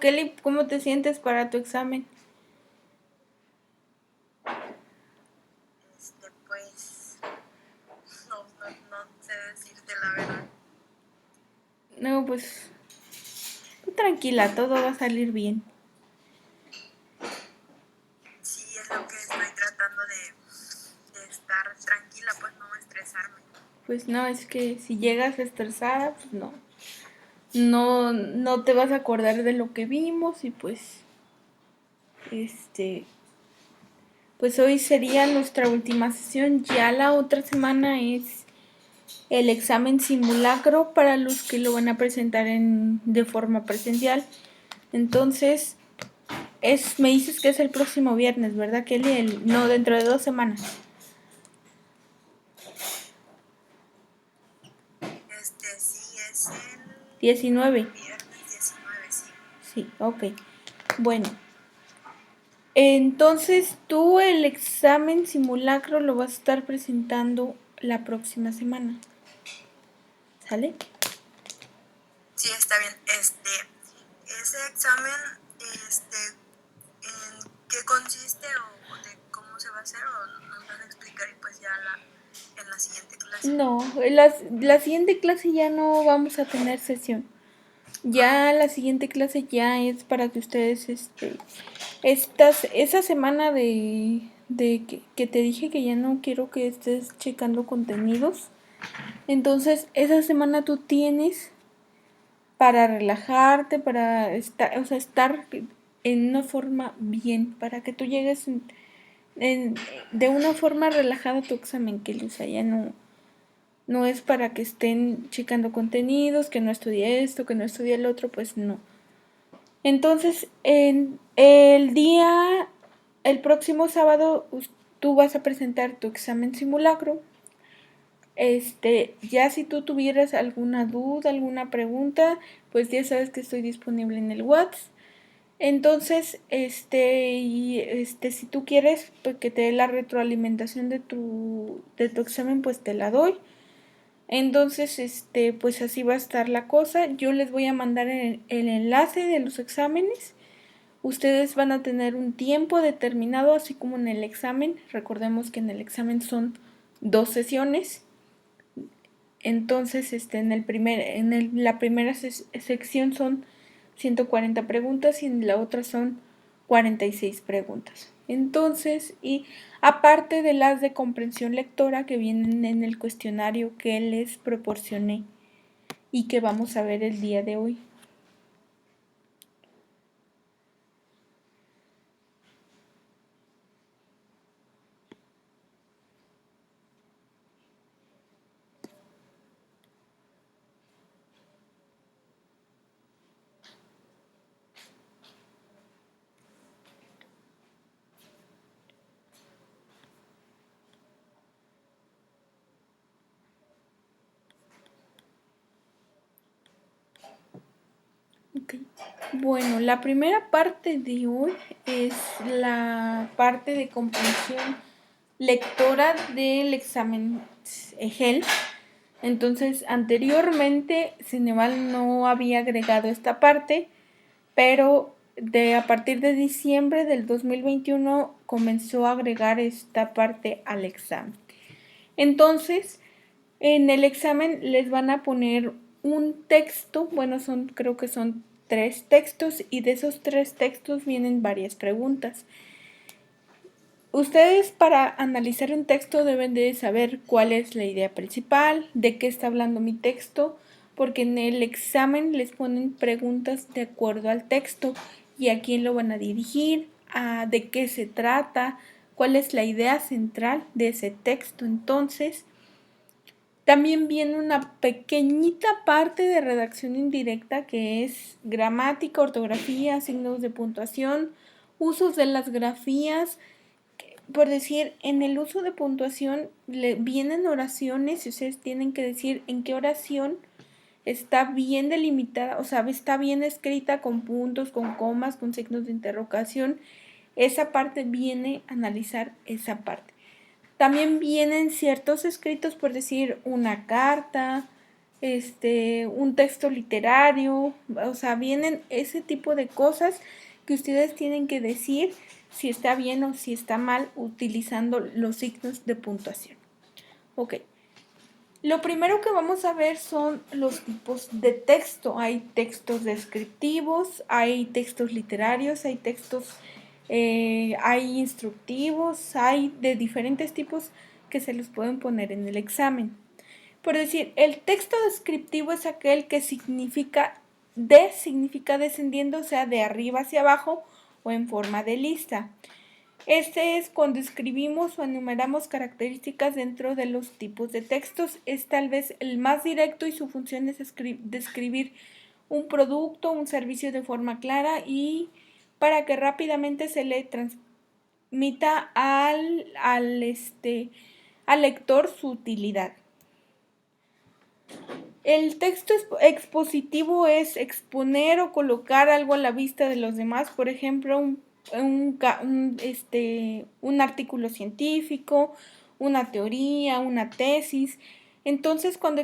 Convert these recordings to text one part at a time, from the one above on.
Kelly, ¿cómo te sientes para tu examen? Pues no sé decirte la verdad. No, pues tú tranquila, todo va a salir bien. Sí, es lo que estoy tratando de estar tranquila, pues no estresarme. Pues no, es que si llegas estresada, pues no. No te vas a acordar de lo que vimos y este, pues hoy sería nuestra última sesión. Ya la otra semana es el examen simulacro para los que lo van a presentar de forma presencial. Entonces, me dices que es el próximo viernes, ¿verdad, Kelly? No, dentro de 2 semanas. Sí, es el 19. viernes 19, sí. Sí, ok. Bueno, entonces tú el examen simulacro lo vas a estar presentando la próxima semana. ¿Sale? Sí, está bien. Ese examen, ¿en qué consiste o de cómo se va a hacer o nos vas a explicar y pues ya en la siguiente clase? No, la siguiente clase ya no vamos a tener sesión. Ya la siguiente clase ya es para que ustedes, esa semana que te dije que ya no quiero que estés checando contenidos. Entonces, esa semana tú tienes para relajarte, para estar, o sea, estar en una forma bien, para que tú llegues en, de una forma relajada a tu examen, que o sea, ya no es para que estén checando contenidos, que no estudié esto, que no estudié el otro, pues no. Entonces, el próximo sábado, tú vas a presentar tu examen simulacro. Ya si tú tuvieras alguna duda, alguna pregunta, pues ya sabes que estoy disponible en el WhatsApp. Entonces, si tú quieres pues, que te dé la retroalimentación de tu examen, pues te la doy. Entonces, pues así va a estar la cosa. Yo les voy a mandar el enlace de los exámenes. Ustedes van a tener un tiempo determinado, así como en el examen. Recordemos que en el examen son 2 sesiones. Entonces, la primera sección son 140 preguntas y en la otra son 46 preguntas. Entonces, y aparte de las de comprensión lectora que vienen en el cuestionario que les proporcioné y que vamos a ver el día de hoy. Okay. Bueno, la primera parte de hoy es la parte de comprensión lectora del examen EGEL. Entonces, anteriormente Ceneval no había agregado esta parte, pero a partir de diciembre del 2021 comenzó a agregar esta parte al examen. Entonces, en el examen les van a poner un texto, bueno, creo que son 3 textos y de esos 3 textos vienen varias preguntas. Ustedes para analizar un texto deben de saber cuál es la idea principal, de qué está hablando mi texto, porque en el examen les ponen preguntas de acuerdo al texto y a quién lo van a dirigir, de qué se trata, cuál es la idea central de ese texto. Entonces, también viene una pequeñita parte de redacción indirecta que es gramática, ortografía, signos de puntuación, usos de las grafías. Por decir, en el uso de puntuación vienen oraciones y ustedes tienen que decir en qué oración está bien delimitada, o sea, está bien escrita con puntos, con comas, con signos de interrogación. Esa parte viene a analizar esa parte. También vienen ciertos escritos, por decir, una carta, un texto literario, o sea, vienen ese tipo de cosas que ustedes tienen que decir si está bien o si está mal utilizando los signos de puntuación. Ok. Lo primero que vamos a ver son los tipos de texto. Hay textos descriptivos, hay textos literarios, hay textos, hay instructivos, hay de diferentes tipos que se los pueden poner en el examen. Por decir, el texto descriptivo es aquel que significa descendiendo, o sea, de arriba hacia abajo o en forma de lista. Este es cuando escribimos o enumeramos características dentro de los tipos de textos. Es tal vez el más directo y su función es describir un producto, un servicio de forma clara y para que rápidamente se le transmita al lector su utilidad. El texto expositivo es exponer o colocar algo a la vista de los demás, por ejemplo, un artículo científico, una teoría, una tesis. Entonces, cuando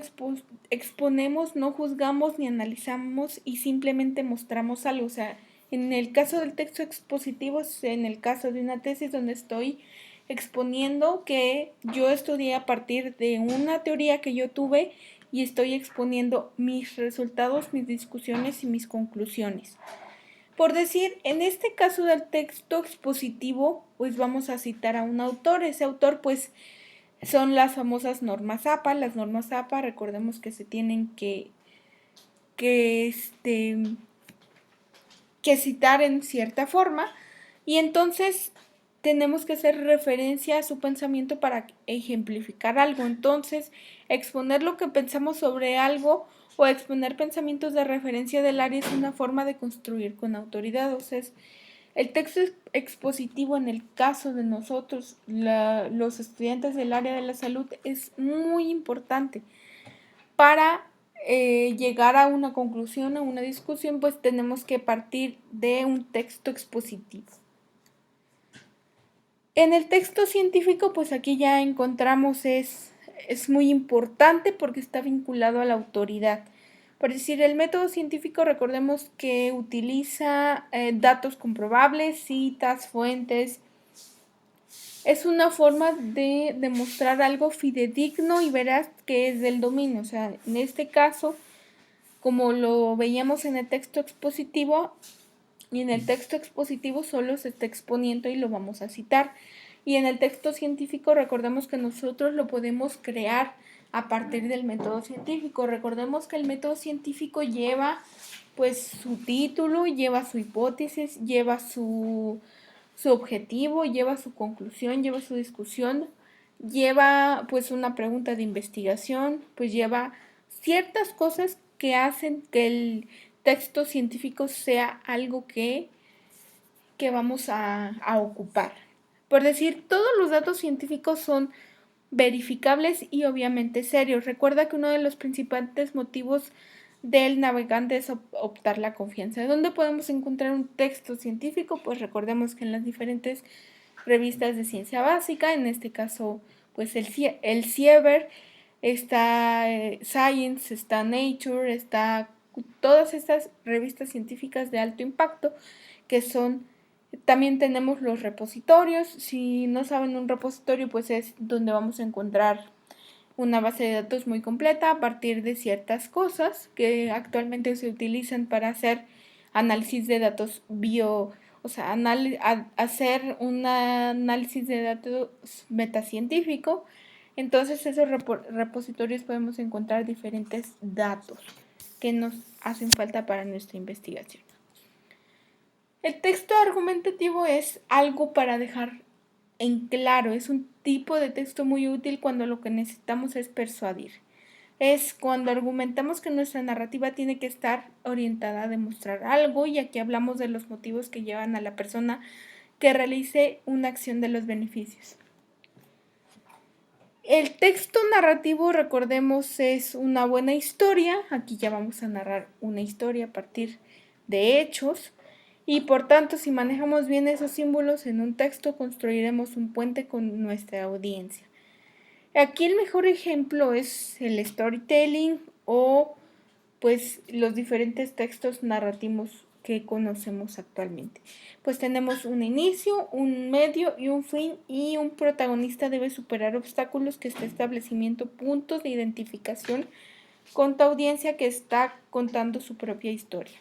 exponemos, no juzgamos ni analizamos y simplemente mostramos algo. O sea, en el caso del texto expositivo, en el caso de una tesis donde estoy exponiendo que yo estudié a partir de una teoría que yo tuve y estoy exponiendo mis resultados, mis discusiones y mis conclusiones. Por decir, en este caso del texto expositivo, pues vamos a citar a un autor. Ese autor, pues, son las famosas normas APA. Las normas APA, recordemos que se tienen que citar en cierta forma. Y entonces tenemos que hacer referencia a su pensamiento para ejemplificar algo. Entonces, exponer lo que pensamos sobre algo o exponer pensamientos de referencia del área es una forma de construir con autoridad. O sea, el texto expositivo en el caso de nosotros, los estudiantes del área de la salud, es muy importante para llegar a una conclusión, a una discusión, pues tenemos que partir de un texto expositivo. En el texto científico, pues aquí ya encontramos es muy importante porque está vinculado a la autoridad. Por decir, el método científico, recordemos que utiliza datos comprobables, citas, fuentes. Es una forma de demostrar algo fidedigno y veraz que es del dominio. O sea, en este caso, como lo veíamos en el texto expositivo, y en el texto expositivo solo se está exponiendo y lo vamos a citar. Y en el texto científico recordemos que nosotros lo podemos crear a partir del método científico. Recordemos que el método científico lleva pues su título, lleva su hipótesis, lleva su objetivo, lleva su conclusión, lleva su discusión, lleva pues una pregunta de investigación, pues lleva ciertas cosas que hacen que el texto científico sea algo que vamos a ocupar. Por decir, todos los datos científicos son verificables y obviamente serios. Recuerda que uno de los principales motivos del navegante es optar la confianza. ¿Dónde podemos encontrar un texto científico? Pues recordemos que en las diferentes revistas de ciencia básica, en este caso pues el CIEVER, está Science, está Nature, está todas estas revistas científicas de alto impacto que son. También tenemos los repositorios. Si no saben, un repositorio pues es donde vamos a encontrar una base de datos muy completa a partir de ciertas cosas que actualmente se utilizan para hacer análisis de datos o sea, hacer un análisis de datos metacientífico. Entonces, esos repositorios podemos encontrar diferentes datos que nos hacen falta para nuestra investigación. El texto argumentativo es algo para dejar en claro, es un tipo de texto muy útil cuando lo que necesitamos es persuadir. Es cuando argumentamos que nuestra narrativa tiene que estar orientada a demostrar algo, y aquí hablamos de los motivos que llevan a la persona que realice una acción de los beneficios. El texto narrativo, recordemos, es una buena historia. Aquí ya vamos a narrar una historia a partir de hechos. Y por tanto, si manejamos bien esos símbolos en un texto, construiremos un puente con nuestra audiencia. Aquí el mejor ejemplo es el storytelling o pues los diferentes textos narrativos que conocemos actualmente. Pues tenemos un inicio, un medio y un fin, y un protagonista debe superar obstáculos que está estableciendo puntos de identificación con tu audiencia que está contando su propia historia.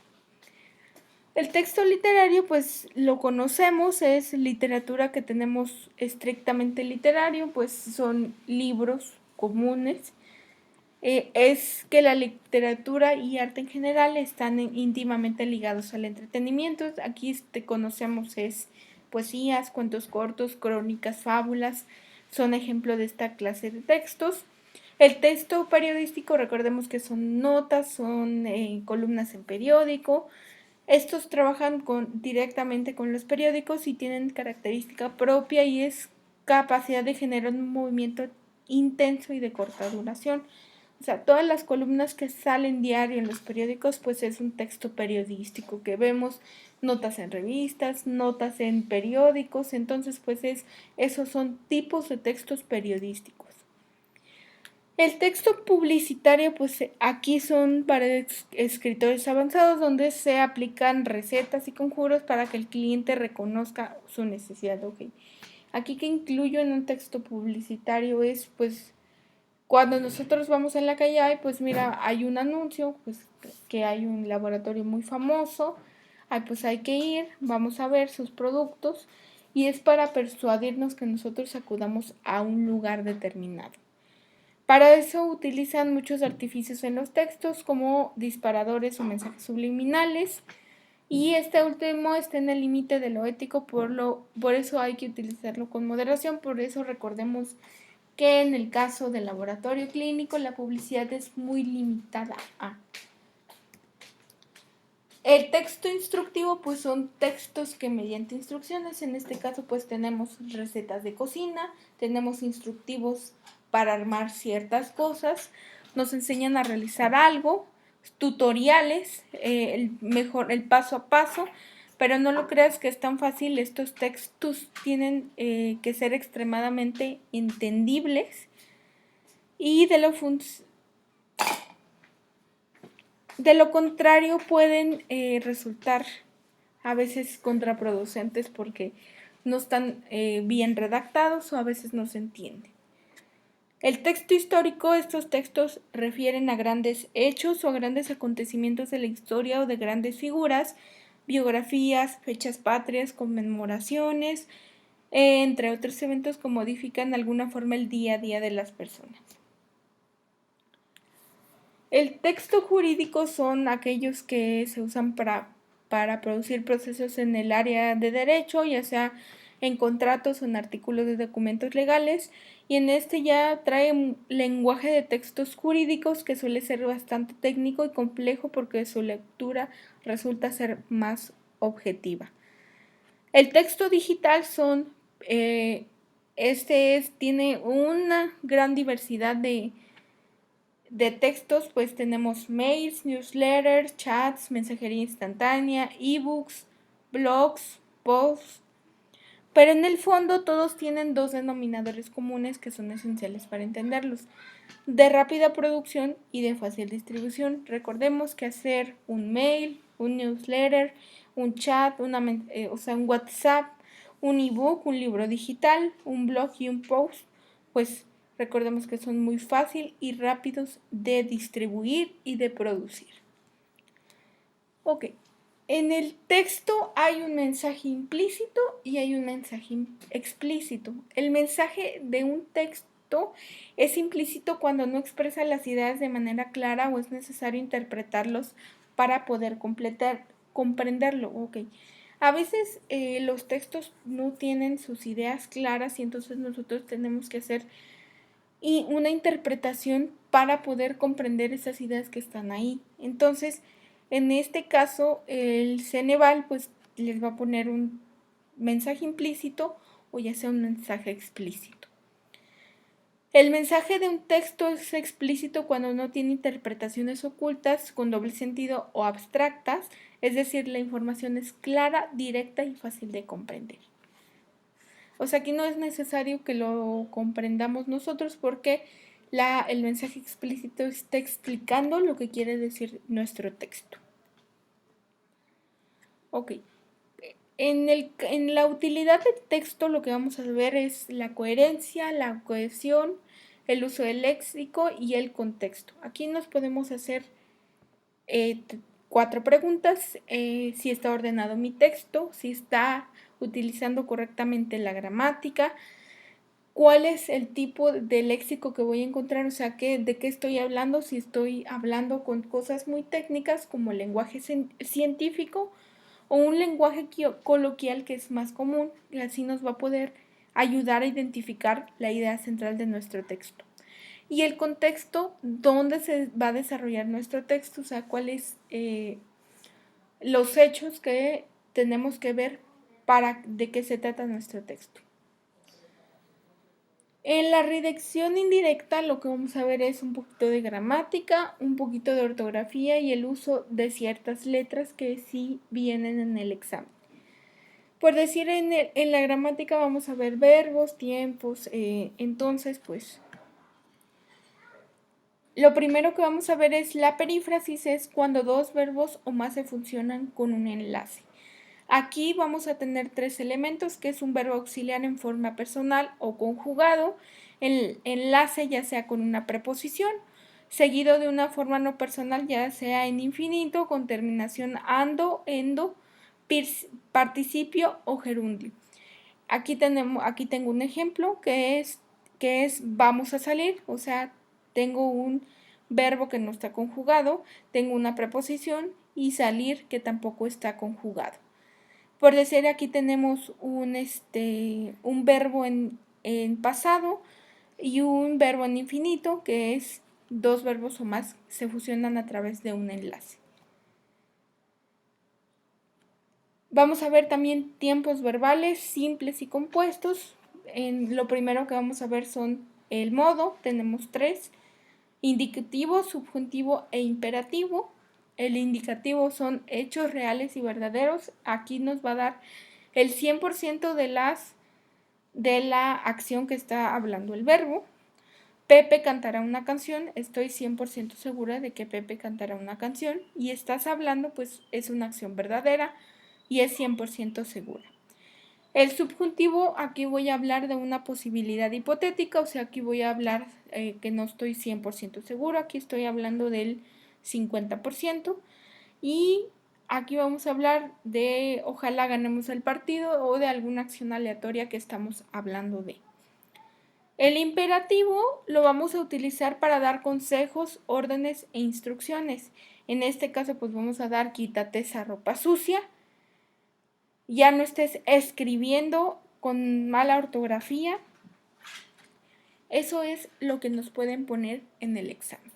El texto literario, pues lo conocemos, es literatura que tenemos estrictamente literario, pues son libros comunes. Es que la literatura y arte en general están íntimamente ligados al entretenimiento. Aquí conocemos es poesías, cuentos cortos, crónicas, fábulas, son ejemplo de esta clase de textos. El texto periodístico, recordemos que son notas, son columnas en periódico. Estos trabajan directamente con los periódicos y tienen característica propia y es capacidad de generar un movimiento intenso y de corta duración. O sea, todas las columnas que salen diario en los periódicos, pues es un texto periodístico que vemos, notas en revistas, notas en periódicos, entonces pues esos son tipos de textos periodísticos. El texto publicitario, pues aquí son para escritores avanzados donde se aplican recetas y conjuros para que el cliente reconozca su necesidad. Okay. Aquí que incluyo en un texto publicitario es pues cuando nosotros vamos en la calle, pues mira, hay un anuncio, pues que hay un laboratorio muy famoso, pues hay que ir, vamos a ver sus productos y es para persuadirnos que nosotros acudamos a un lugar determinado. Para eso utilizan muchos artificios en los textos como disparadores o mensajes subliminales y este último está en el límite de lo ético, por eso hay que utilizarlo con moderación, por eso recordemos que en el caso del laboratorio clínico la publicidad es muy limitada a. El texto instructivo pues son textos que mediante instrucciones, en este caso pues tenemos recetas de cocina, tenemos instructivos para armar ciertas cosas, nos enseñan a realizar algo, tutoriales, el paso a paso, pero no lo creas que es tan fácil, estos textos tienen que ser extremadamente entendibles y de lo contrario pueden resultar a veces contraproducentes porque no están bien redactados o a veces no se entiende. El texto histórico, estos textos refieren a grandes hechos o a grandes acontecimientos de la historia o de grandes figuras, biografías, fechas patrias, conmemoraciones, entre otros eventos que modifican de alguna forma el día a día de las personas. El texto jurídico son aquellos que se usan para producir procesos en el área de derecho, ya sea en contratos o en artículos de documentos legales, y en este ya trae un lenguaje de textos jurídicos que suele ser bastante técnico y complejo porque su lectura resulta ser más objetiva. El texto digital tiene una gran diversidad de textos, pues tenemos mails, newsletters, chats, mensajería instantánea, ebooks, blogs, posts, pero en el fondo todos tienen dos denominadores comunes que son esenciales para entenderlos: de rápida producción y de fácil distribución. Recordemos que hacer un mail, un newsletter, un chat, un WhatsApp, un ebook, un libro digital, un blog y un post, pues recordemos que son muy fácil y rápidos de distribuir y de producir. Ok, en el texto hay un mensaje implícito y hay un mensaje explícito. El mensaje de un texto es implícito cuando no expresa las ideas de manera clara o es necesario interpretarlos para poder comprenderlo. Okay. A veces los textos no tienen sus ideas claras y entonces nosotros tenemos que hacer una interpretación para poder comprender esas ideas que están ahí. Entonces, en este caso, el Ceneval pues les va a poner un mensaje implícito o ya sea un mensaje explícito. El mensaje de un texto es explícito cuando no tiene interpretaciones ocultas con doble sentido o abstractas, es decir, la información es clara, directa y fácil de comprender. O sea, aquí no es necesario que lo comprendamos nosotros porque el mensaje explícito está explicando lo que quiere decir nuestro texto. Ok. En la utilidad del texto lo que vamos a ver es la coherencia, la cohesión, el uso del léxico y el contexto. Aquí nos podemos hacer 4 preguntas: si está ordenado mi texto, si está utilizando correctamente la gramática, cuál es el tipo de léxico que voy a encontrar, o sea, de qué estoy hablando, si estoy hablando con cosas muy técnicas como el lenguaje científico o un lenguaje coloquial que es más común, y así nos va a poder ayudar a identificar la idea central de nuestro texto. Y el contexto, dónde se va a desarrollar nuestro texto, o sea, cuáles los hechos que tenemos que ver de qué se trata nuestro texto. En la redacción indirecta lo que vamos a ver es un poquito de gramática, un poquito de ortografía y el uso de ciertas letras que sí vienen en el examen. Por decir, en la gramática vamos a ver verbos, tiempos, entonces pues lo primero que vamos a ver es la perífrasis, es cuando 2 verbos o más se funcionan con un enlace. Aquí vamos a tener 3 elementos, que es un verbo auxiliar en forma personal o conjugado, el enlace ya sea con una preposición, seguido de una forma no personal, ya sea en infinito, con terminación ando, endo, participio o gerundio. Aquí tengo un ejemplo que es vamos a salir, o sea, tengo un verbo que no está conjugado, tengo una preposición y salir que tampoco está conjugado. Por decir, aquí tenemos un verbo en pasado y un verbo en infinito, que es 2 verbos o más se fusionan a través de un enlace. Vamos a ver también tiempos verbales simples y compuestos. Lo primero que vamos a ver son el modo, tenemos 3, indicativo, subjuntivo e imperativo. El indicativo son hechos reales y verdaderos. Aquí nos va a dar el 100% de la acción que está hablando el verbo. Pepe cantará una canción, estoy 100% segura de que Pepe cantará una canción, y estás hablando, pues es una acción verdadera y es 100% segura. El subjuntivo, aquí voy a hablar de una posibilidad hipotética, o sea, aquí voy a hablar que no estoy 100% seguro, aquí estoy hablando del 50%, y aquí vamos a hablar de ojalá ganemos el partido o de alguna acción aleatoria que estamos hablando de. El imperativo lo vamos a utilizar para dar consejos, órdenes e instrucciones. En este caso, pues vamos a dar quítate esa ropa sucia. Ya no estés escribiendo con mala ortografía. Eso es lo que nos pueden poner en el examen.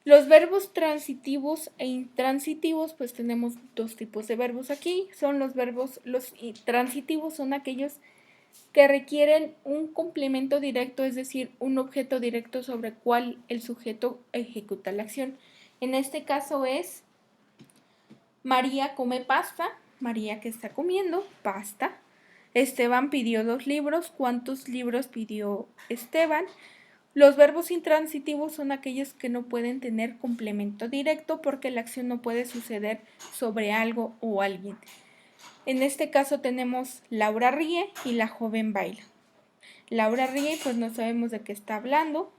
Los verbos transitivos e intransitivos, pues tenemos 2 tipos de verbos aquí. Los transitivos son aquellos que requieren un complemento directo, es decir, un objeto directo sobre el cual el sujeto ejecuta la acción. En este caso es María come pasta, María que está comiendo pasta. Esteban pidió 2 libros, ¿cuántos libros pidió Esteban? Los verbos intransitivos son aquellos que no pueden tener complemento directo porque la acción no puede suceder sobre algo o alguien. En este caso tenemos Laura ríe y la joven baila. Laura ríe, pues no sabemos de qué está hablando,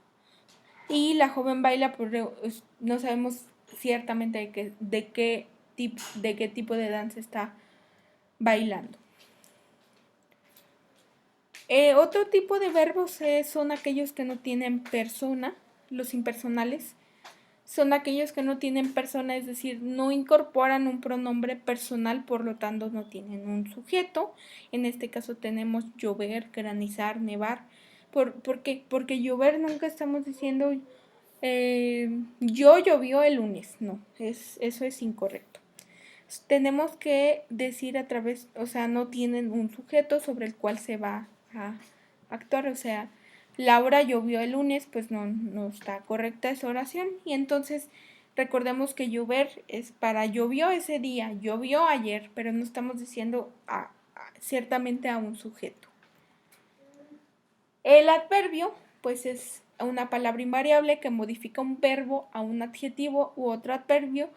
y la joven baila, pues no sabemos ciertamente de qué tipo de danza está bailando. Otro tipo de verbos son aquellos que no tienen persona, los impersonales. Son aquellos que no tienen persona, es decir, no incorporan un pronombre personal, por lo tanto no tienen un sujeto. En este caso tenemos llover, granizar, nevar. ¿Por qué? Porque llover nunca estamos diciendo llovió el lunes. No, eso es incorrecto. Tenemos que decir o sea, no tienen un sujeto sobre el cual se va a actuar, o sea, Laura llovió el lunes, pues no está correcta esa oración, y entonces recordemos que llover es para llovió ese día, llovió ayer, pero no estamos diciendo ciertamente a un sujeto. El adverbio, pues es una palabra invariable que modifica un verbo a un adjetivo u otro adverbio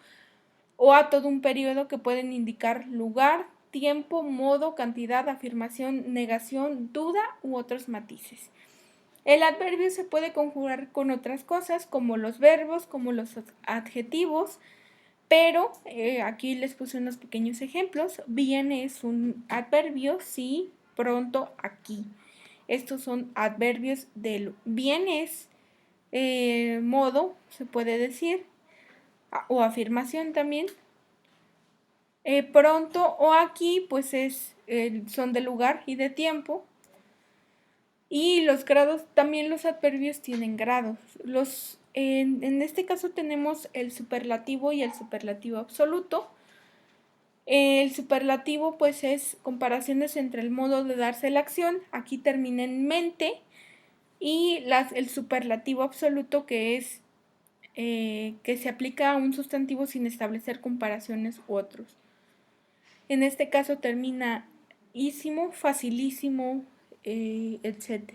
o a todo un periodo que pueden indicar lugar, tiempo, modo, cantidad, afirmación, negación, duda u otros matices. El adverbio se puede conjugar con otras cosas como los verbos, como los adjetivos, pero aquí les puse unos pequeños ejemplos. Viene es un adverbio, sí, pronto, aquí. Estos son adverbios del bien es modo, se puede decir, o afirmación también. Pronto o aquí, pues son de lugar y de tiempo. Y los grados, también los adverbios tienen grados. En este caso tenemos el superlativo y el superlativo absoluto. El superlativo pues es comparaciones entre el modo de darse la acción, aquí termina en mente, y el superlativo absoluto que es que se aplica a un sustantivo sin establecer comparaciones u otros. En este caso termina ísimo, facilísimo, etc.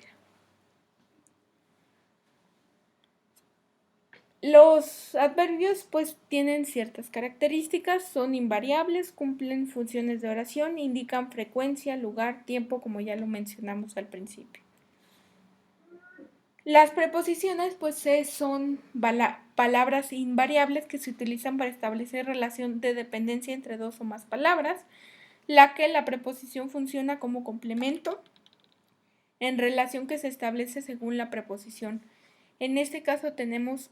Los adverbios pues tienen ciertas características, son invariables, cumplen funciones de oración, indican frecuencia, lugar, tiempo, como ya lo mencionamos al principio. Las preposiciones pues son palabras invariables que se utilizan para establecer relación de dependencia entre dos o más palabras, la que la preposición funciona como complemento en relación que se establece según la preposición. En este caso tenemos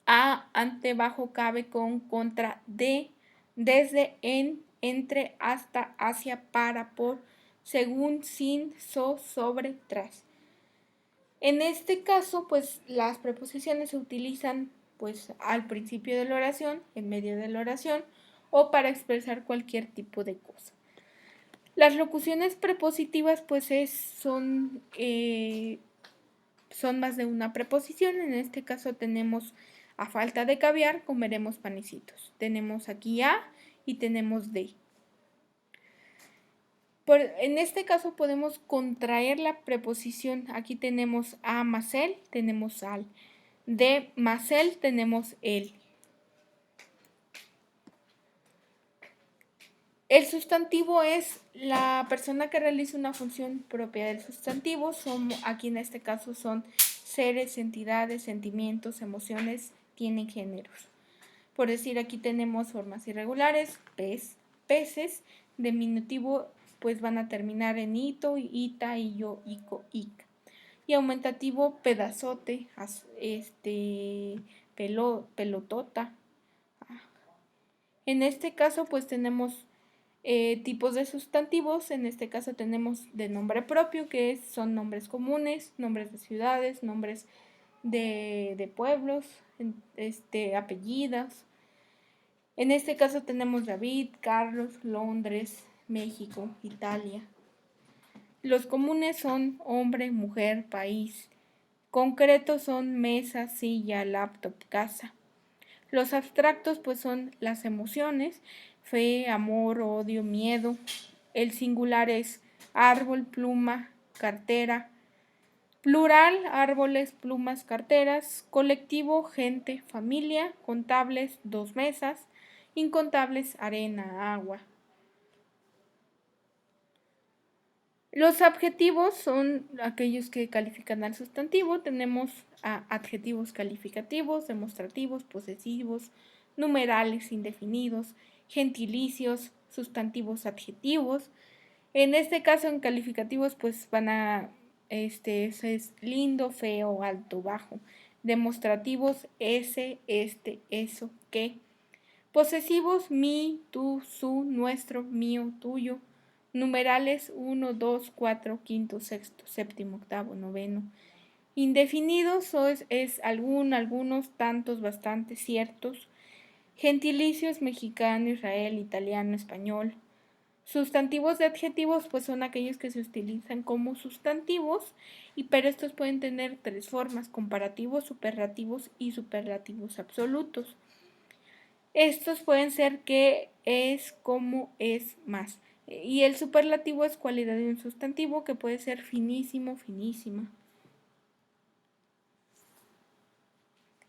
a, ante, bajo, cabe, con, contra, de, desde, en, entre, hasta, hacia, para, por, según, sin, sobre, tras. En este caso, pues las preposiciones se utilizan pues al principio de la oración, en medio de la oración o para expresar cualquier tipo de cosa. Las locuciones prepositivas pues son más de una preposición. En este caso tenemos a falta de caviar, comeremos panecitos. Tenemos aquí a y tenemos de. En este caso podemos contraer la preposición. Aquí tenemos a más el, tenemos al. De más el, tenemos el. El sustantivo es la persona que realiza una función propia del sustantivo. Aquí en este caso son seres, entidades, sentimientos, emociones, tienen géneros. Por decir, aquí tenemos formas irregulares, peces, diminutivo pues van a terminar en ito, ita, illo, ico, ica. Y aumentativo, pedazote, pelotota. En este caso pues tenemos tipos de sustantivos. En este caso tenemos de nombre propio, que son nombres comunes, nombres de ciudades, nombres de pueblos, apellidos. En este caso tenemos David, Carlos, Londres, México, Italia. Los comunes son hombre, mujer, país. Concretos son mesa, silla, laptop, casa. Los abstractos pues son las emociones, fe, amor, odio, miedo. El singular es árbol, pluma, cartera. Plural, árboles, plumas, carteras. Colectivo, gente, familia. Contables, 2 mesas. Incontables, arena, agua. Los adjetivos son aquellos que califican al sustantivo. Tenemos adjetivos calificativos, demostrativos, posesivos, numerales indefinidos, gentilicios, sustantivos adjetivos. En este caso, en calificativos, pues van a, es lindo, feo, alto, bajo. Demostrativos, ese, eso, que. Posesivos, mi, tú, su, nuestro, mío, tuyo. Numerales 1, 2, 4, quinto, sexto, séptimo, octavo, noveno. Indefinidos es algunos, tantos, bastantes, ciertos. Gentilicios mexicano, Israel, italiano, español. Sustantivos de adjetivos pues son aquellos que se utilizan como sustantivos, pero estos pueden tener 3 formas: comparativos, superlativos y superlativos absolutos. Estos pueden ser que, es, como, es, más. Y el superlativo es cualidad de un sustantivo que puede ser finísimo, finísima.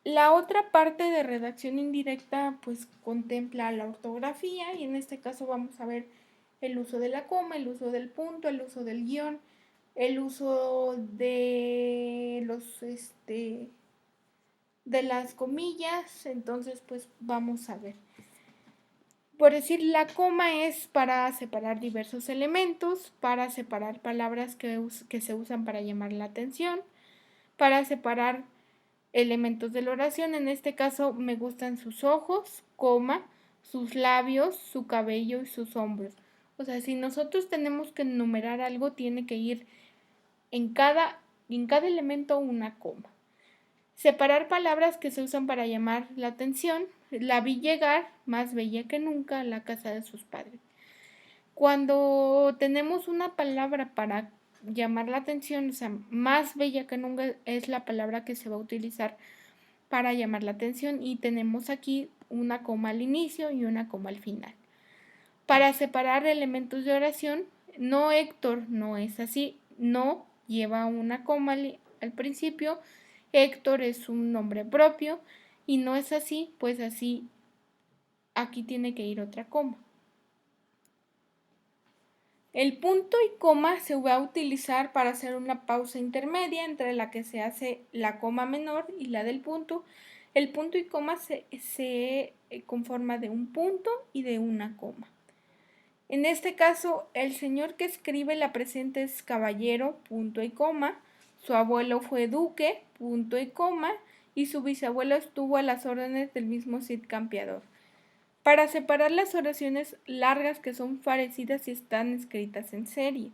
La otra parte de redacción indirecta pues contempla la ortografía y en este caso vamos a ver el uso de la coma, el uso del punto, el uso del guión, el uso de de las comillas. Entonces pues vamos a ver. Por decir, la coma es para separar diversos elementos, para separar palabras que se usan para llamar la atención, para separar elementos de la oración. En este caso me gustan sus ojos, coma, sus labios, su cabello y sus hombros. O sea, si nosotros tenemos que enumerar algo, tiene que ir en cada elemento una coma. Separar palabras que se usan para llamar la atención. La vi llegar, más bella que nunca, a la casa de sus padres. Cuando tenemos una palabra para llamar la atención, o sea, más bella que nunca es la palabra que se va a utilizar para llamar la atención y tenemos aquí una coma al inicio y una coma al final. Para separar elementos de oración, no Héctor, no es así, no lleva una coma al principio, Héctor es un nombre propio y no es así, pues así aquí tiene que ir otra coma. El punto y coma se va a utilizar para hacer una pausa intermedia entre la que se hace la coma menor y la del punto. El punto y coma se conforma de un punto y de una coma. En este caso, el señor que escribe la presente es caballero, punto y coma. Su abuelo fue duque, punto y coma. Y su bisabuelo estuvo a las órdenes del mismo Cid Campeador. Para separar las oraciones largas que son parecidas y están escritas en serie.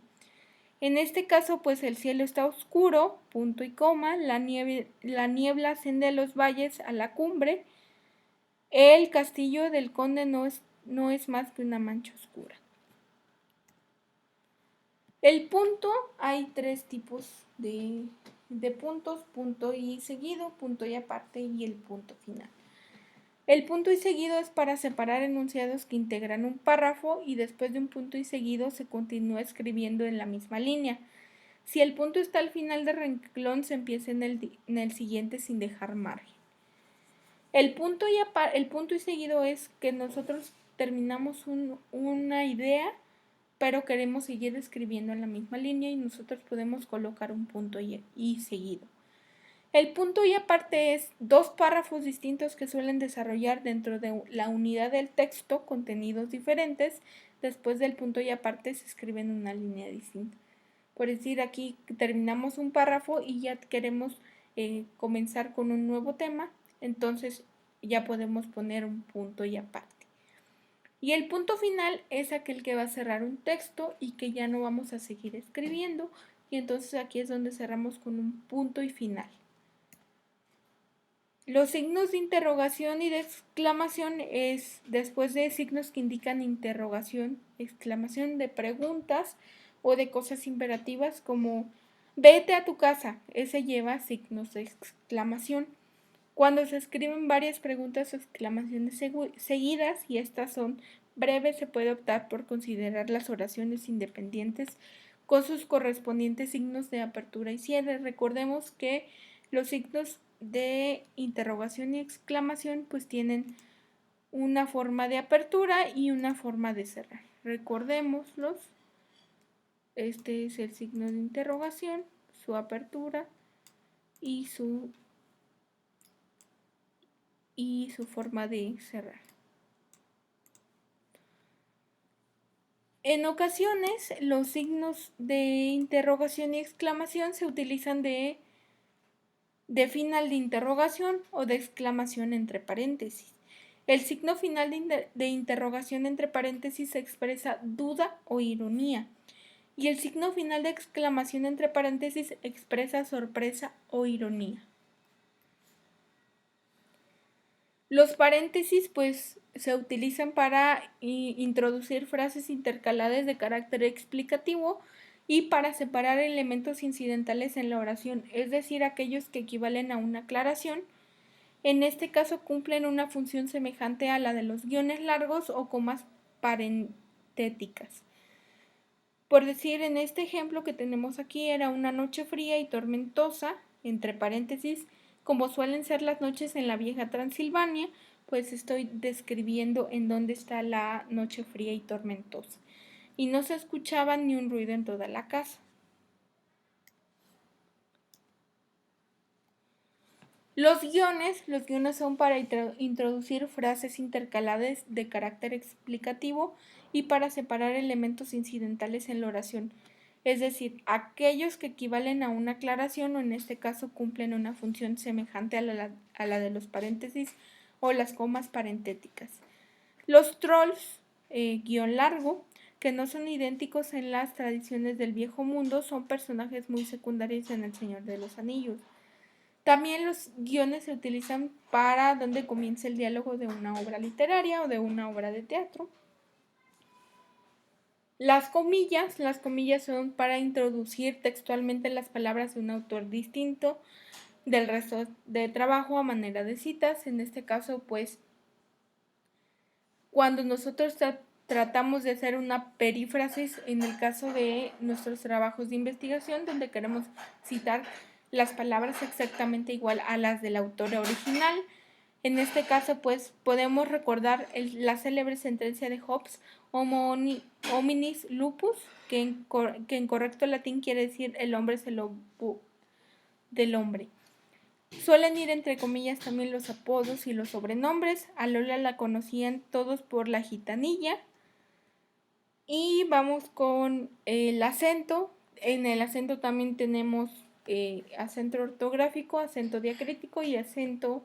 En este caso, pues el cielo está oscuro, punto y coma, la niebla asciende a los valles a la cumbre, el castillo del conde no es más que una mancha oscura. El punto, hay tres tipos de puntos, punto y seguido, punto y aparte y el punto final. El punto y seguido es para separar enunciados que integran un párrafo y después de un punto y seguido se continúa escribiendo en la misma línea. Si el punto está al final del renglón, se empieza en el siguiente sin dejar margen. El punto y seguido es que nosotros terminamos una idea, pero queremos seguir escribiendo en la misma línea y nosotros podemos colocar un punto y seguido. El punto y aparte es dos párrafos distintos que suelen desarrollar dentro de la unidad del texto contenidos diferentes. Después del punto y aparte se escribe en una línea distinta. Por decir, aquí terminamos un párrafo y ya queremos comenzar con un nuevo tema, entonces ya podemos poner un punto y aparte. Y el punto final es aquel que va a cerrar un texto y que ya no vamos a seguir escribiendo, y entonces aquí es donde cerramos con un punto y final. Los signos de interrogación y de exclamación es después de signos que indican interrogación, exclamación, de preguntas o de cosas imperativas como vete a tu casa. Ese lleva signos de exclamación. Cuando se escriben varias preguntas o exclamaciones seguidas y estas son breves, se puede optar por considerar las oraciones independientes con sus correspondientes signos de apertura y cierre. Recordemos que los signos de interrogación y exclamación pues tienen una forma de apertura y una forma de cerrar. Recordémoslos. Este es el signo de interrogación, su apertura y su forma de cerrar. En ocasiones los signos de interrogación y exclamación se utilizan de final de interrogación o de exclamación entre paréntesis. El signo final de interrogación entre paréntesis expresa duda o ironía y el signo final de exclamación entre paréntesis expresa sorpresa o ironía. Los paréntesis pues se utilizan para introducir frases intercaladas de carácter explicativo y para separar elementos incidentales en la oración, es decir, aquellos que equivalen a una aclaración. En este caso cumplen una función semejante a la de los guiones largos o comas parentéticas. Por decir, en este ejemplo que tenemos aquí era una noche fría y tormentosa, entre paréntesis, Como suelen ser las noches en la vieja Transilvania, pues estoy describiendo en dónde está la noche fría y tormentosa. Y no se escuchaba ni un ruido en toda la casa. Los guiones son para introducir frases intercaladas de carácter explicativo y para separar elementos incidentales en la oración, es decir, aquellos que equivalen a una aclaración o en este caso cumplen una función semejante a la de los paréntesis o las comas parentéticas. Los trolls, guión largo, que no son idénticos en las tradiciones del viejo mundo, son personajes muy secundarios en El Señor de los Anillos. También los guiones se utilizan para donde comienza el diálogo de una obra literaria o de una obra de teatro. Las comillas son para introducir textualmente las palabras de un autor distinto del resto de trabajo a manera de citas. En este caso, pues, cuando nosotros tratamos de hacer una perífrasis en el caso de nuestros trabajos de investigación, donde queremos citar las palabras exactamente igual a las del autor original. En este caso, pues, podemos recordar la célebre sentencia de Hobbes, Homo hominis lupus, que en correcto latín quiere decir el hombre es el lobo del hombre. Suelen ir entre comillas también los apodos y los sobrenombres. A Lola la conocían todos por la gitanilla. Y vamos con el acento. En el acento también tenemos acento ortográfico, acento diacrítico y acento...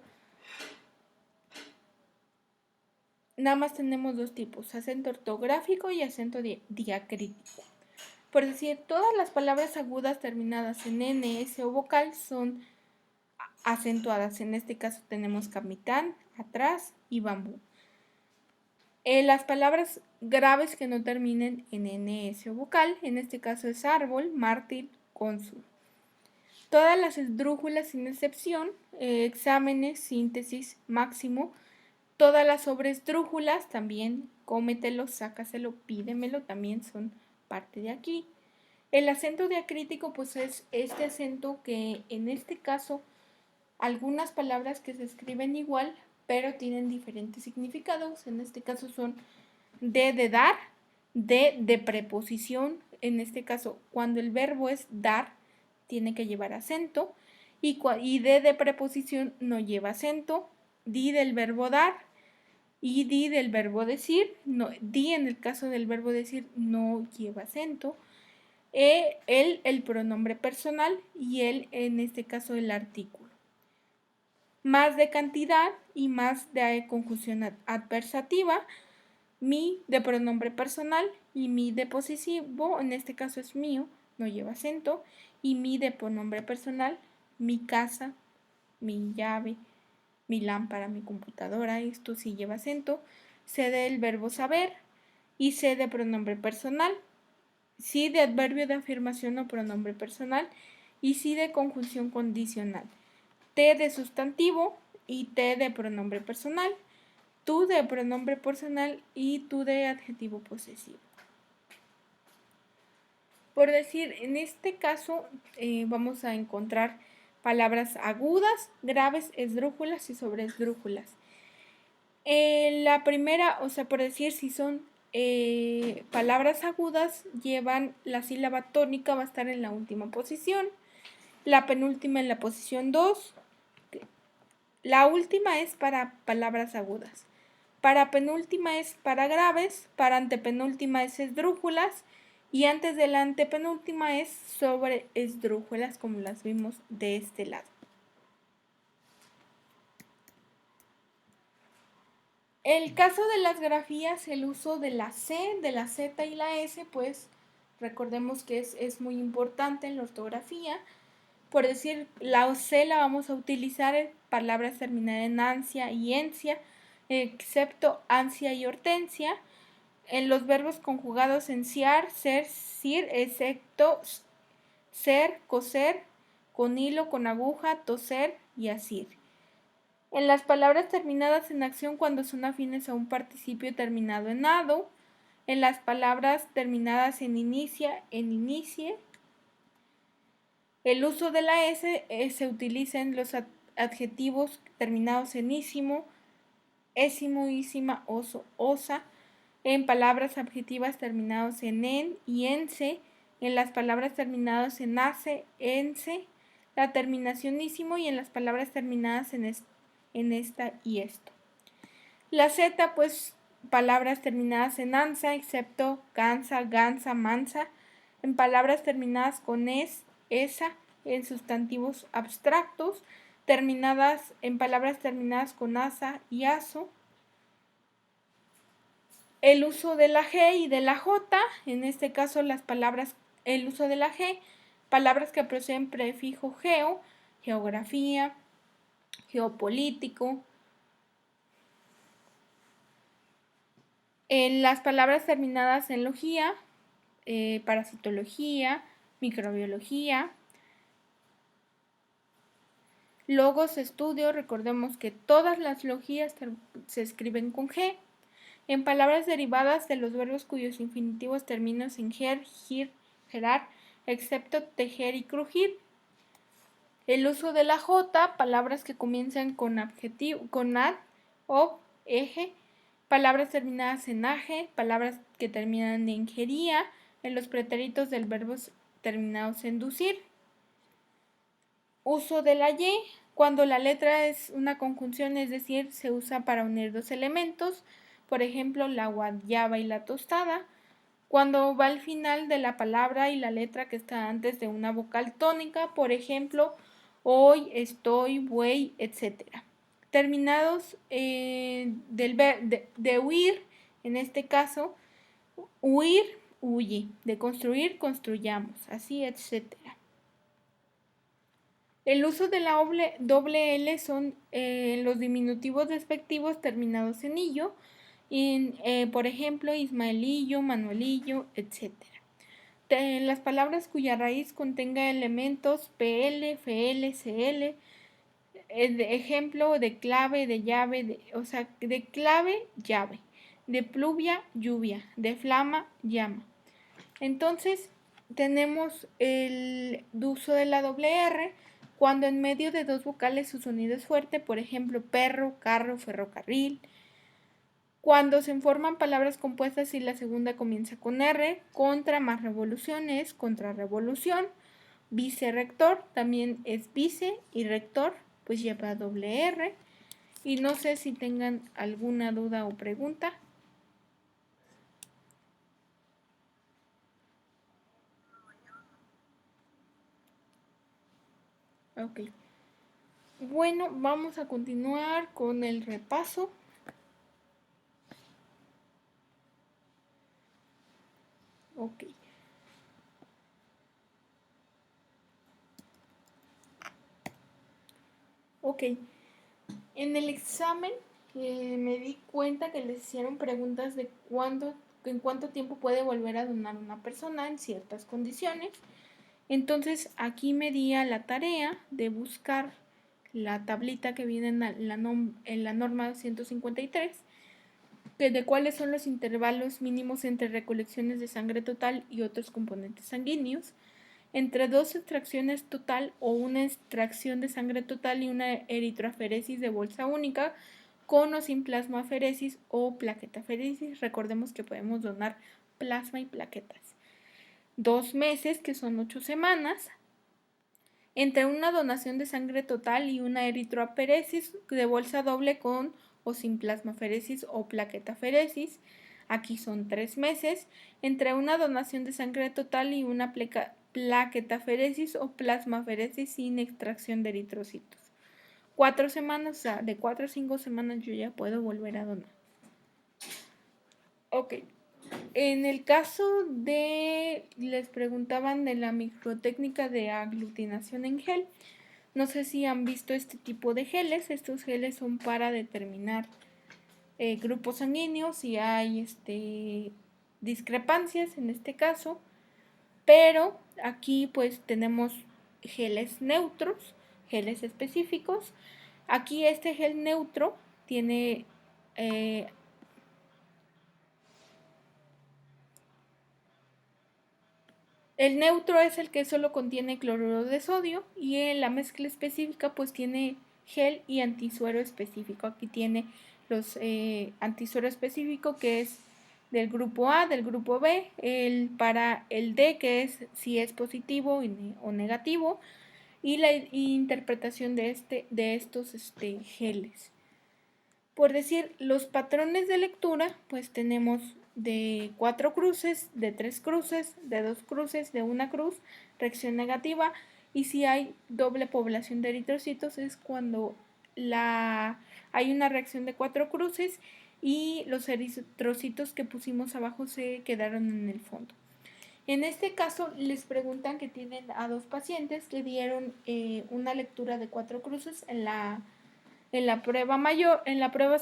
Nada más tenemos dos tipos, acento ortográfico y acento diacrítico. Por decir, todas las palabras agudas terminadas en N, S o vocal son acentuadas. En este caso tenemos capitán, atrás y bambú. Las palabras graves que no terminen en N, S o vocal, en este caso es árbol, mártir, cónsul. Todas las esdrújulas sin excepción, exámenes, síntesis, máximo. Todas las sobresdrújulas también, cómetelo, sácaselo, pídemelo, también son parte de aquí. El acento diacrítico pues es este acento que en este caso algunas palabras que se escriben igual pero tienen diferentes significados. En este caso son de dar, de preposición. En este caso cuando el verbo es dar tiene que llevar acento y de preposición no lleva acento. Di del verbo dar y di del verbo decir. No, di en el caso del verbo decir no lleva acento. El pronombre personal y el en este caso el artículo. Más de cantidad y más de conjunción adversativa. Mi de pronombre personal y mi de posesivo, en este caso es mío, no lleva acento. Y mi de pronombre personal, mi casa, mi llave, mi lámpara, mi computadora, esto sí lleva acento. C del verbo saber y C de pronombre personal. Sí de adverbio de afirmación o pronombre personal y sí de conjunción condicional. T de sustantivo y T de pronombre personal. Tú de pronombre personal y tú de adjetivo posesivo. Por decir, en este caso vamos a encontrar palabras agudas, graves, esdrújulas y sobreesdrújulas. La primera, o sea, por decir, si son palabras agudas, llevan la sílaba tónica, va a estar en la última posición, la penúltima en la posición 2, la última es para palabras agudas, para penúltima es para graves, para antepenúltima es esdrújulas y antes de la antepenúltima es sobre esdrújulas, como las vimos de este lado. El caso de las grafías, el uso de la C, de la Z y la S, pues recordemos que es muy importante en la ortografía. Por decir, la C la vamos a utilizar en palabras terminadas en ansia y encia, excepto ansia y hortensia. En los verbos conjugados en siar, ser, sir, excepto ser, coser, con hilo, con aguja, toser y asir. En las palabras terminadas en acción cuando son afines a un participio terminado en ado. En las palabras terminadas en inicia, en inicie. El uso de la S se utiliza en los adjetivos terminados en ísimo, ésimo, ísima, oso, osa, en palabras adjetivas terminados en y ense, en las palabras terminadas en ace, ense, la terminación ísimo y en las palabras terminadas en esta y esto. La Z, pues palabras terminadas en ansa, excepto cansa, gansa, mansa, en palabras terminadas con esa, en sustantivos abstractos, en palabras terminadas con asa y aso. El uso de la G y de la J, en este caso el uso de la G, palabras que poseen prefijo geo, geografía, geopolítico. En las palabras terminadas en logía, parasitología, microbiología. Logos, estudio, recordemos que todas las logías se escriben con G. En palabras derivadas de los verbos cuyos infinitivos terminan en ger, gir, gerar, excepto tejer y crujir. El uso de la J, palabras que comienzan con adjetivo, con ad, ob, eje, palabras terminadas en age, palabras que terminan en gería, en los pretéritos del verbo terminados en ducir. Uso de la Y, cuando la letra es una conjunción, es decir, se usa para unir dos elementos, por ejemplo, la guayaba y la tostada. Cuando va al final de la palabra y la letra que está antes de una vocal tónica, por ejemplo, hoy, estoy, buey, etc. Terminados de huir, en este caso, huir, huye, de construir, construyamos, así, etc. El uso de la doble L son los diminutivos despectivos terminados en illo, por ejemplo, Ismaelillo, Manuelillo, etc. Las palabras cuya raíz contenga elementos PL, FL, CL, ejemplo de clave, de llave, de clave, llave, de pluvia, lluvia, de flama, llama. Entonces, tenemos el uso de la doble R cuando en medio de dos vocales su sonido es fuerte, por ejemplo, perro, carro, ferrocarril. Cuando se forman palabras compuestas y la segunda comienza con R, contra más revolución es contrarrevolución. Vicerrector también es vice y rector, pues lleva doble R. Y no sé si tengan alguna duda o pregunta. Ok. Bueno, vamos a continuar con el repaso. Ok. Ok. En el examen me di cuenta que les hicieron preguntas de en cuánto tiempo puede volver a donar una persona en ciertas condiciones. Entonces aquí me di a la tarea de buscar la tablita que viene en la norma 153, de cuáles son los intervalos mínimos entre recolecciones de sangre total y otros componentes sanguíneos, entre dos extracciones total o una extracción de sangre total y una eritroaferesis de bolsa única, con o sin plasmaferesis o plaquetaferesis. Recordemos que podemos donar plasma y plaquetas. 2 meses, que son 8 semanas, entre una donación de sangre total y una eritroaferesis de bolsa doble con o sin plasmaferesis o plaquetaferesis. Aquí son 3 meses, entre una donación de sangre total y una plaquetaferesis o plasmaferesis sin extracción de eritrocitos. 4 semanas, o sea, de 4 a 5 semanas yo ya puedo volver a donar. Ok. En el caso les preguntaban de la microtécnica de aglutinación en gel. No sé si han visto este tipo de geles. Estos geles son para determinar grupos sanguíneos y hay discrepancias en este caso. Pero aquí pues tenemos geles neutros, geles específicos. Aquí este gel neutro tiene el neutro es el que solo contiene cloruro de sodio y en la mezcla específica pues tiene gel y antisuero específico. Aquí tiene los antisuero específico, que es del grupo A, del grupo B, para el D, que es si es positivo o negativo, y la interpretación de estos geles. Por decir, los patrones de lectura, pues tenemos de 4 cruces, de 3 cruces, de 2 cruces, de 1 cruz, reacción negativa, y si hay doble población de eritrocitos es cuando hay una reacción de 4 cruces y los eritrocitos que pusimos abajo se quedaron en el fondo. En este caso les preguntan que tienen a 2 pacientes que dieron una lectura de 4 cruces en la prueba mayor, en la prueba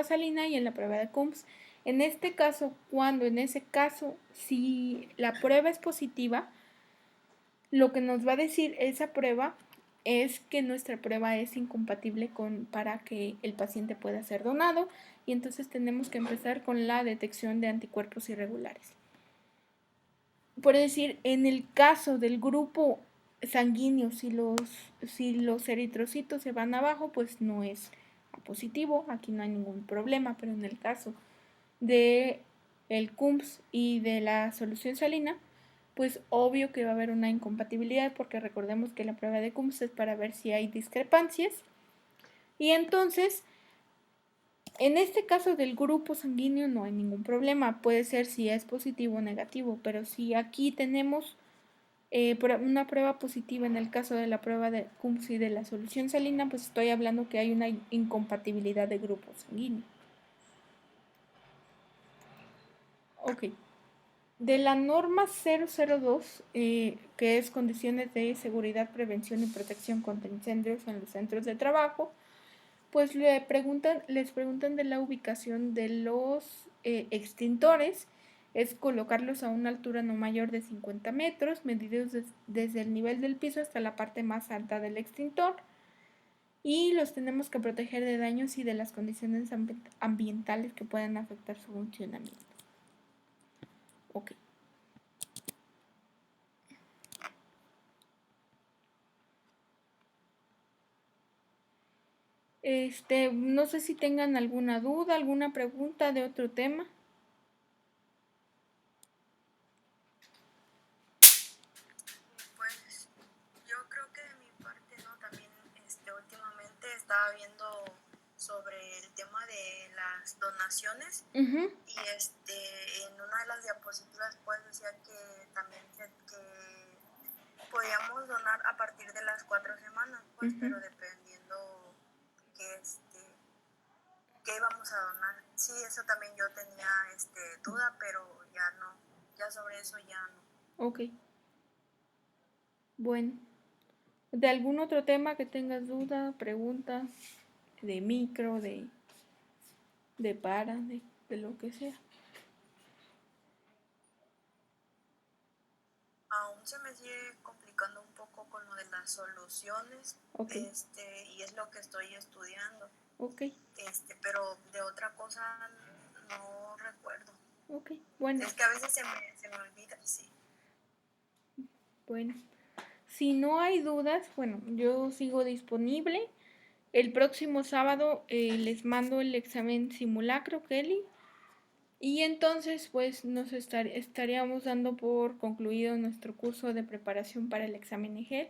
salina y en la prueba de Coombs. En este caso, si la prueba es positiva, lo que nos va a decir esa prueba es que nuestra prueba es incompatible para que el paciente pueda ser donado, y entonces tenemos que empezar con la detección de anticuerpos irregulares. Por decir, en el caso del grupo sanguíneo, si los eritrocitos se van abajo, pues no es positivo, aquí no hay ningún problema, pero en el caso de el CUMS y de la solución salina, pues obvio que va a haber una incompatibilidad, porque recordemos que la prueba de CUMS es para ver si hay discrepancias, y entonces en este caso del grupo sanguíneo no hay ningún problema, puede ser si es positivo o negativo, pero si aquí tenemos una prueba positiva en el caso de la prueba de CUMS y de la solución salina, pues estoy hablando que hay una incompatibilidad de grupo sanguíneo. Ok. De la norma 002, que es condiciones de seguridad, prevención y protección contra incendios en los centros de trabajo, pues les preguntan de la ubicación de los extintores. Es colocarlos a una altura no mayor de 50 metros, medidos desde el nivel del piso hasta la parte más alta del extintor. Y los tenemos que proteger de daños y de las condiciones ambientales que puedan afectar su funcionamiento. Ok. No sé si tengan alguna duda, alguna pregunta de otro tema. Pues yo creo que de mi parte, ¿no? También últimamente estaba viendo sobre el tema de las donaciones. Uh-huh. Y en una de las diapositivas pues decía que también que podíamos donar a partir de las 4 semanas, pues, pero dependiendo que qué íbamos a donar. Sí, eso también yo tenía duda, pero ya no, ya sobre eso ya no. Ok. Bueno, ¿de algún otro tema que tengas duda, pregunta, de micro, de de lo que sea? Aún se me sigue complicando un poco con lo de las soluciones, Okay. Y es lo que estoy estudiando. Okay. Pero de otra cosa no recuerdo. Okay, bueno. Es que a veces se me olvida, sí. Bueno, si no hay dudas, bueno, yo sigo disponible. El próximo sábado les mando el examen simulacro, Kelly. Y entonces, pues, nos estaríamos dando por concluido nuestro curso de preparación para el examen EGEL.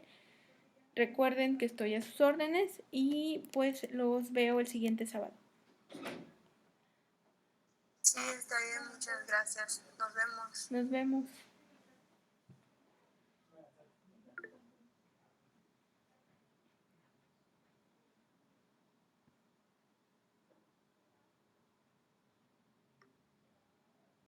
Recuerden que estoy a sus órdenes y pues los veo el siguiente sábado. Sí, está bien, muchas gracias. Nos vemos. Nos vemos.